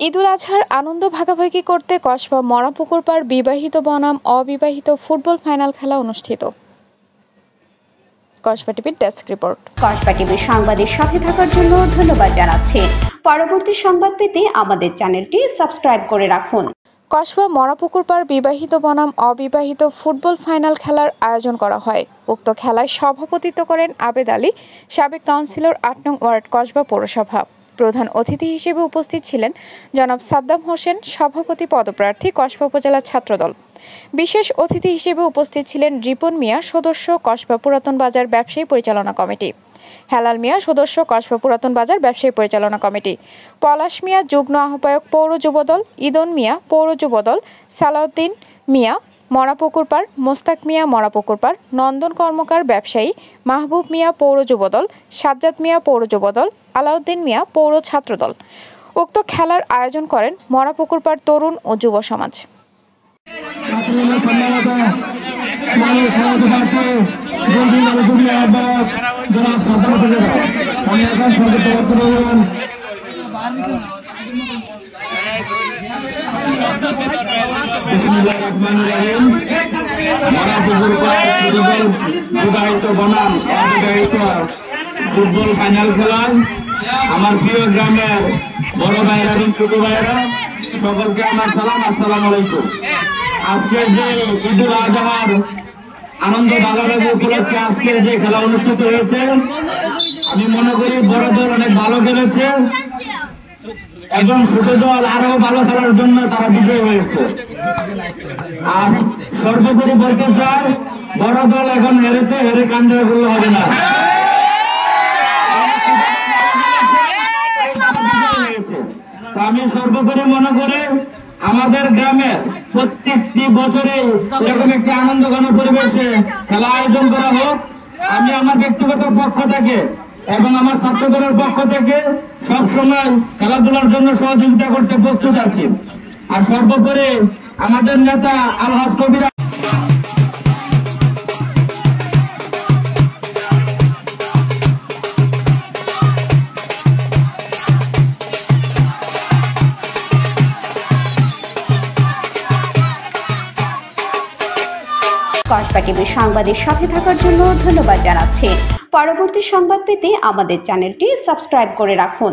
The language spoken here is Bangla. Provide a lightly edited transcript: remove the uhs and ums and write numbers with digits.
ঈদুল আজহার আনন্দ ভাগাভাগি করতে কসবা মরাপুকুর পাড় বিবাহিত বনাম অবিবাহিত ফুটবল ফাইনাল খেলা অনুষ্ঠিত। কসবা টিভির ডেস্ক রিপোর্ট। কসবা টিভির সাংবাদিক সাথে থাকার জন্য ধন্যবাদ জানাচ্ছি। পরবর্তী সংবাদ পেতে আমাদের চ্যানেলটি সাবস্ক্রাইব করে রাখুন। কসবা মরাপুকুর পাড় বিবাহিত বনাম অবিবাহিত ফুটবল ফাইনাল খেলার আয়োজন করা হয়। উক্ত খেলায় সভাপতিত্ব করেন আবেদ আলী, সাবেক কাউন্সিলর ৮ নং ওয়ার্ড কসবা পৌরসভা। প্রধান অতিথি হিসেবে উপস্থিত ছিলেন জনাব সাদ্দাম হোসেন, সভাপতি পদপ্রার্থী কসবা উপজেলা ছাত্রদল। বিশেষ অতিথি হিসেবে উপস্থিত ছিলেন রিপন মিয়া, সদস্য কসবা পুরাতন বাজার ব্যবসায়ী পরিচালনা কমিটি, হেলাল মিয়া, সদস্য কসবা পুরাতন বাজার ব্যবসায়ী পরিচালনা কমিটি, পলাশ মিয়া, যুগ্ম আহ্বায়ক পৌর যুবদল, ইদন মিয়া, পৌর যুবদল, সালাউদ্দিন মিয়া মরাপুকুর পাড়, মোস্তাক মিয়া মরাপুকুর পাড়, নন্দন কর্মকার ব্যবসায়ী, মাহবুব মিয়া পৌর যুবদল, সাজ্জাদ মিয়া পৌর যুবদল, আলাউদ্দিন মিয়া পৌর ছাত্রদল। উক্ত খেলার আয়োজন করেন মরাপুকুর পাড় তরুণ ও যুব সমাজ। ফুটবল ফাইনাল খেলায় আমার প্রিয় গ্রামের বড় ভাইরা এবং ছোট ভাইরা সকলকে আমার সালাম, আসসালামু আলাইকুম। আজকে যে ঈদুল আজহার আনন্দ ভাগাভাগি উপলক্ষে আজকে যে খেলা অনুষ্ঠিত হয়েছে, আমি মনে করি বড় দল অনেক ভালো খেলেছে এবং ছোট দল আরো ভালো খেলার জন্য তারা বিজয়ী হয়েছে। আর সর্বোপরি বলতে চাই, বড় দল এখন হেরেছে, হেরে কান্দে বললে হবে না। আমি সর্বোপরি মনে করি আমাদের গ্রামে প্রত্যেকটি বছরে এরকম একটি আনন্দঘন পরিবেশে খেলা আয়োজন করা হোক। আমি আমার ব্যক্তিগত পক্ষ থেকে এবং আমার ছাত্রদলের পক্ষ থেকে সবসময় খেলাধুলার জন্য সহযোগিতা করতে প্রস্তুত আছি। আর সর্বোপরি আমাদের নেতা আলহাজ কবির কসবা টিভির সাংবাদিক সাথে থাকার জন্য ধন্যবাদ জানাচ্ছি। পরবর্তী সংবাদ পেতে আমাদের চ্যানেলটি সাবস্ক্রাইব করে রাখুন।